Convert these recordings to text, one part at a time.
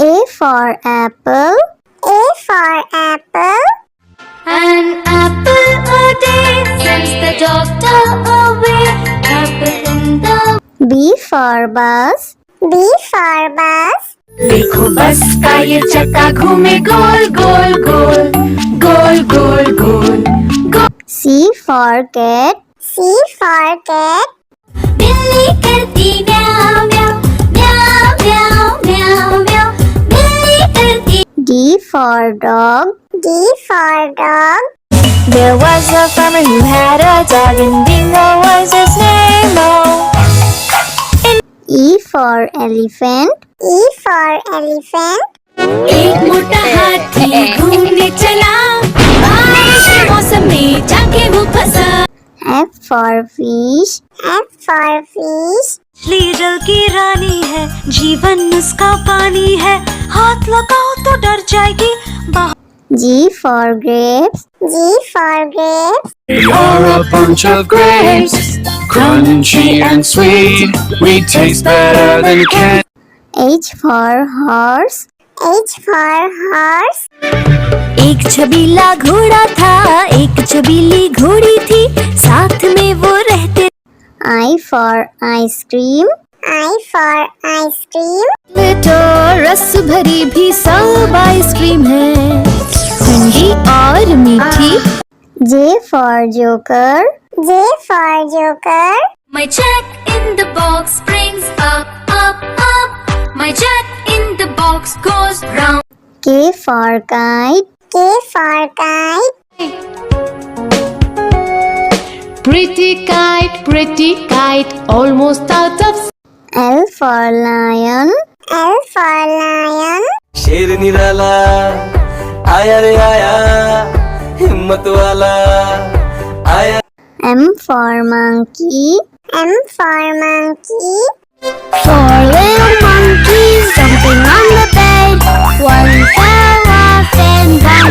A for apple. A for apple. An apple a day sends the doctor away. Apple in the B for bus. B for bus. देखो बस का ये चक्का घूमे गोल गोल गोल गोल गोल गोल गोल। C for cat. C for cat. बिल्ली करती म्याऊ म्याऊ म्याऊ म्याऊ म्याऊ म्याऊ। बिल्ली करती। D for dog. D for dog. There was a farmer who had a dog and Bingo was his name. E for elephant. E for elephant. एक मोटा हाथी घूमने चला, बारिश के मौसम में जाके वो फंसा। F for fish. F for fish. मछली जल की रानी है, जीवन उसका पानी है, हाथ लगाओ तो डर जाएगी। G for grapes. G for grapes. We are a bunch of grapes, crunchy and sweet. We taste better than candy. H for horse. H for horse. एक छबीला घोड़ा था, एक छबीली घोड़ी थी, साथ में वो रहते। I for ice cream. I for ice cream. तो रस भरी भी सब आइसक्रीम है, ठंडी और मीठी। J for joker. J for joker. My jack in the box brings up up up. My jack in the box goes round. K for kite. K for kite. Pretty kite, almost out of. L for lion. L for lion. शेर निराला आया रे आया, हिम्मत वाला आया। M for monkey. M for monkey. Four little monkeys jumping on the bed. One fell off and down.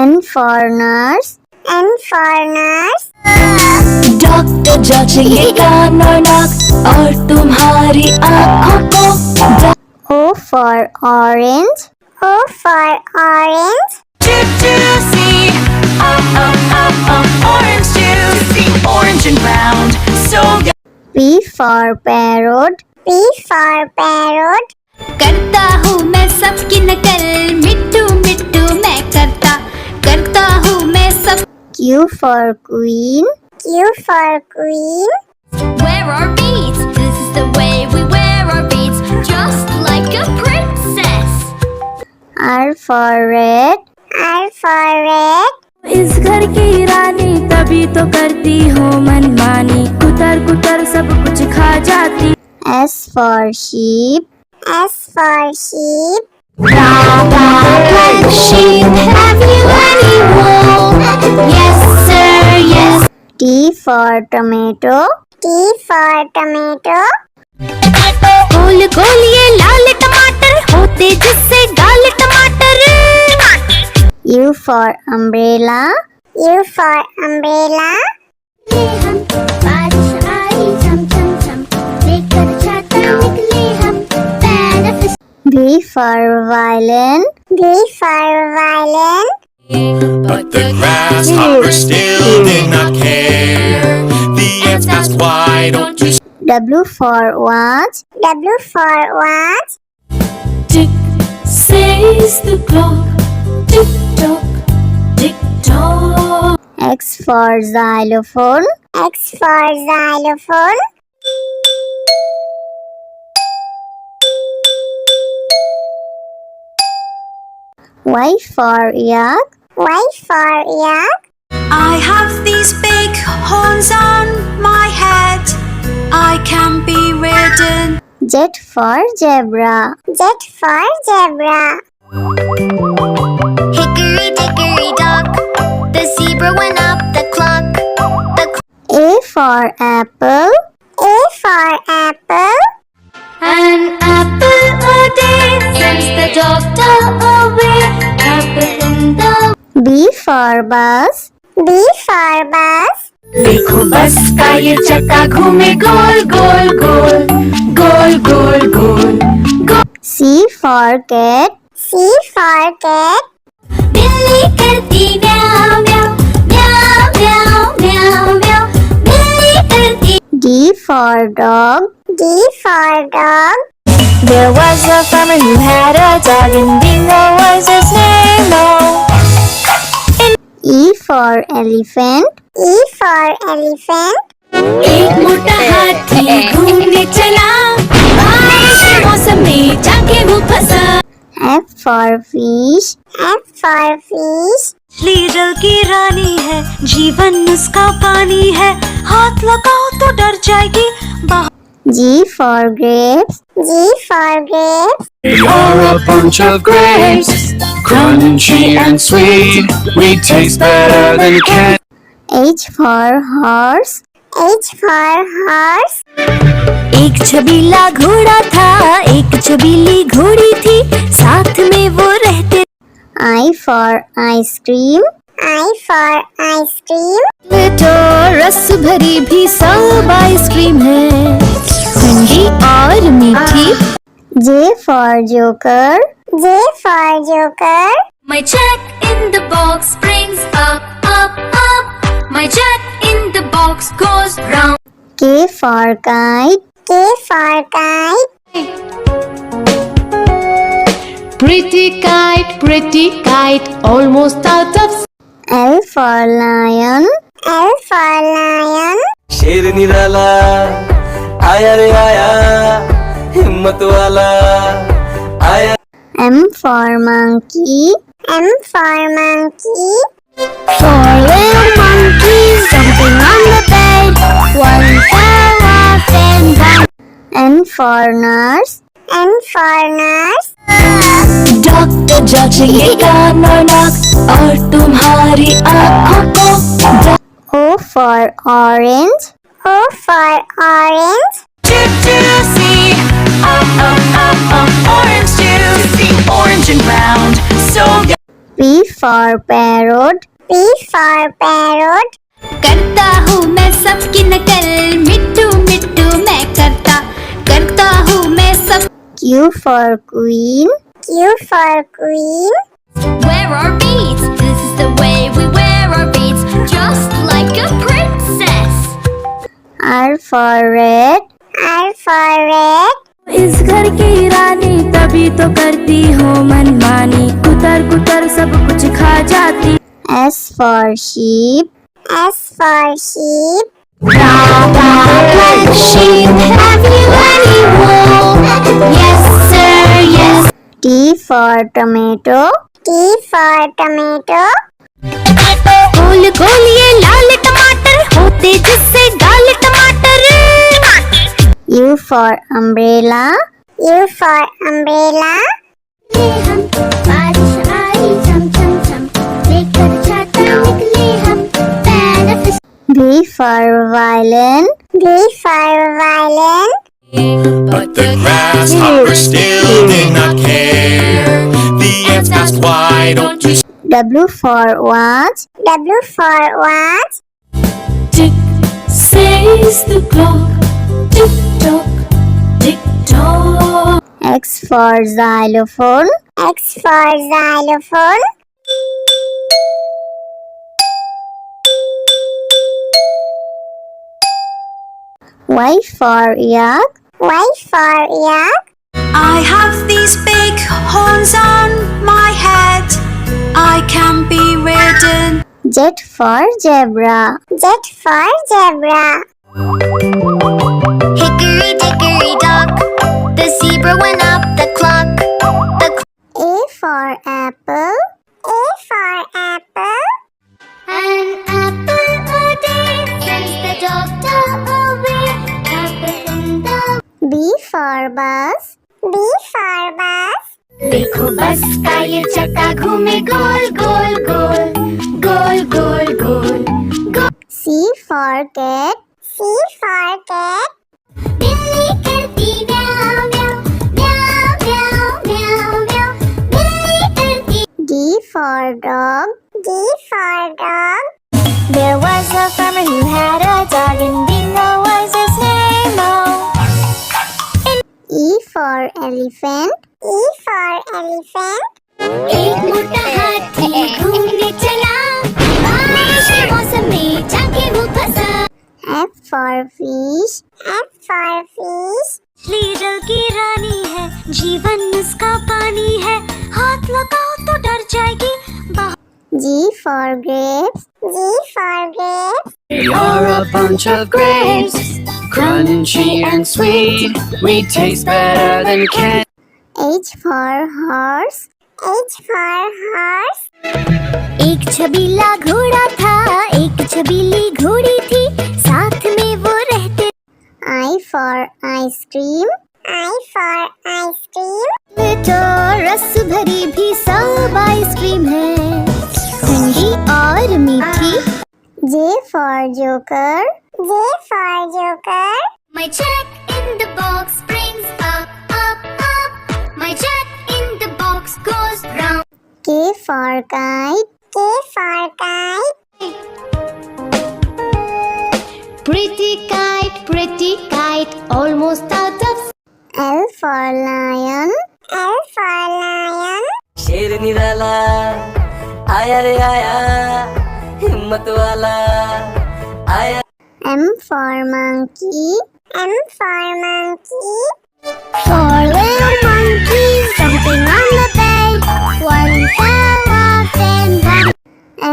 N for nurse. N for nurse. Doctor जांचेंगे कान और नाक और तुम्हारी आँखों को। O for orange. O for orange. Juicy, orange juicy, orange and round, so good. P for parrot. P for parrot. करता हूँ मैं सबकी नकल, मिट्टू मिट्टू मैं करता हूँ मैं सब। Q for queen. Q for queen. Wear our beads, this is the way we wear our beads, just like a princess. R for red. R for red. इस घर की रानी तभी तो करती हूँ मनमानी, कुतर कुतर सब कुछ खा जाती। S for sheep. S for sheep. Black sheep, have you any wool? Yes sir, yes. T for tomato. T for tomato. गोल गोल ये लाल टमाटर होते जिससे गाल टमाटर। U for umbrella. U for umbrella. V for violin. V for violin. But the grasshopper still did not care. The ants asked, why don't you W for watch. W for watch. Tick says the clock, tick tock, tick tock. X for xylophone. X for xylophone. Y for yak. Y for yak. I have these big horns on my head, I can be ridden. Z for zebra. Z for zebra. Hickory dickory dock, the zebra went up the clock. A for apple. A for apple. An apple a day sends the doctor away. Apple in the. B for bus. B for bus. देखो बस का ये चक्का घूमे गोल गोल गोल गोल गोल गोल गोल। C for cat. C for cat. बिल्ली करती म्याऊ म्याऊ म्याऊ म्याऊ म्याऊ म्याऊ बिल्ली करती D for dog. D for dog. There was a farmer who had a dog and Bingo was his name. Oh. E for elephant. E for elephant. एक मोटा हाथी घूमने चला बारिश के मौसम में जाके वो फंसा F for fish. F for fish. मछली जल की रानी है, जीवन उसका पानी है, हाथ लगाओ तो डर जाएगी बाहर। G for grapes. G for grapes. We are a bunch of grapes, crunchy and sweet. We taste better than candy. H for horse. H for horse. एक छबीला घोड़ा था, एक छबीली घोड़ी थी, साथ में वो रहते। I for ice cream. I for ice cream. तो रस भरी भी सब आइसक्रीम है ठंडी और मीठी J for joker. J for joker. My jack in the box brings up up up My jack in the box goes round K for kite. K for kite. Pretty kite, almost out of L for lion. L for lion. शेर निराला आया रे आया, हिम्मत वाला आया। M for monkey. M for monkey. Four little monkeys jumping on the bed One fell off and down N for nurse. N for nurse. Doctor जांचेगा नाक और तुम्हारी आँखों को। O for orange. O for orange. Juicy, orange juicy, orange and round, so P for parrot. P for parrot. करता हूँ मैं सबकी नकल मिट्टू मिट्टू मैं करता हूँ मैं सब Q for queen. Q for queen. Wear our beads, this is the way we wear our beads Just like a princess R for red. R for red. इस घर की रानी तभी तो करती हो मनमानी, कुतर कुतर सब कुछ खा जाती। S for sheep. S for sheep. Black sheep, have you any wool? Yes sir, yes T for tomato. T for tomato. गोल गोल ये लाल टमाटर होते जिससे गाल टमाटर U for umbrella. U for umbrella. हम बारिश आई चम चम चम लेकर छाता निकले हम पैर V for violin. V for violin. But the grasshopper still did not care. The ants asked, why don't you W for watch. W for watch. Tick says the clock, tick tock, tick tock. X for xylophone. X for xylophone. Y for yak. Y for yak. I have these big horns on my head, I can be ridden. Z for zebra. Z for zebra. Hickory dickory dock the zebra went up the clock A for apple. A for apple. An apple a day sends the doctor away apple in the B for bus. B for bus. देखो बस का ये चक्का घूमे गोल गोल गोल गोल गोल गोल गोल C for cat. C for cat. बिल्ली करती म्याऊ म्याऊ म्याऊ म्याऊ म्याऊ म्याऊ बिल्ली करती D for dog. D for dog. There was a farmer who had a dog and Bingo was his name. Oh. E for elephant. E for elephant. एक मोटा हाथी घूमने चला, बारिश के मौसम में जाके वो फंसा। F for fish. F for fish. मछली जल की रानी है, जीवन उसका पानी है, हाथ लगाओ तो डर जाएगी। G for grapes. G for grapes. You're a bunch of grapes, crunchy and sweet. We taste better than candy. H for horse. H for horse. एक छबीला घोड़ा था, एक छबीली घोड़ी थी, साथ में वो रहते। I for ice cream. I for ice cream. तो रस भरी भी सब आइसक्रीम है, ठंडी और मीठी। J for joker. J for joker. My check in the box brings up, up, up. My check in the box goes round. K for kite. K for kite. pretty kite, almost out of. L for lion. L for lion. शेर निराला आया रे आया, हिम्मत वाला आया। M for monkey. M for monkey. Four little monkeys jumping on the bed. One fell off and one.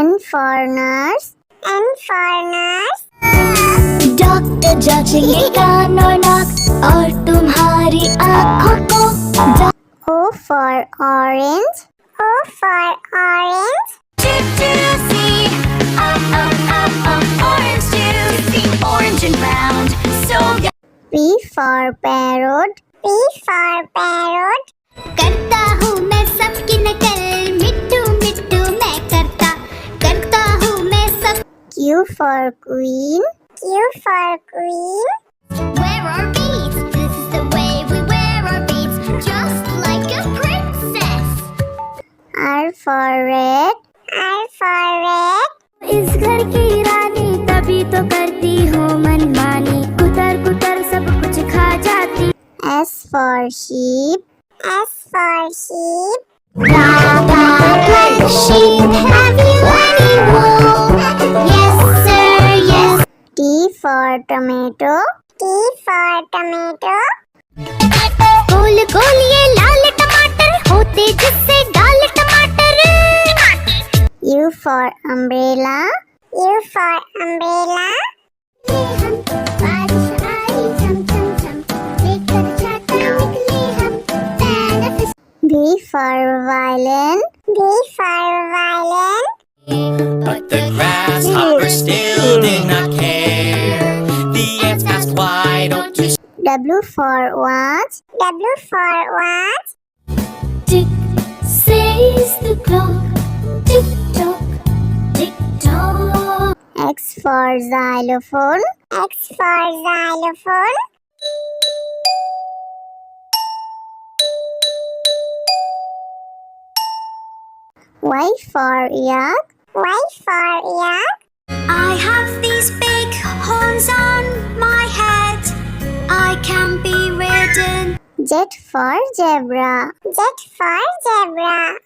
N for nurse. N for nurse. Doctor जांचेंगे कान और नाक और तुम्हारी आँखों को। O for orange. O for orange. Juicy, orange juicy, orange and round, so P for parrot. P for parrot. करता हूँ मैं सबकी नकल, मिट्टू मिट्टू मैं करता हूँ मैं सब। Q for queen. Q for queen. Wear our beads, this is the way we wear our beads, just like a princess. R for red. R for red. इस घर की रानी तभी तो करती हूँ मनमानी, कुतर कुतर सब कुछ खा जाती। S for sheep. S for sheep. Sheep, have you any wool? Yes sir, yes. T for tomato. T for tomato. गोल गोल ये लाल टमाटर होते जिससे गाल टमाटर। U for umbrella. U for umbrella. बारिश आई झम झम झम, लेकर छाता निकले हम, benefit. V for violin. V for violin. But the grasshoppers still did not care. The ants asked, why don't you W for watch. W for watch. Tick says the clock, tick tock, tick tock. X for xylophone. X for xylophone. Y for yak. Y for yak. I have these big horns on my head, I can be ridden. Z for zebra. Z for zebra.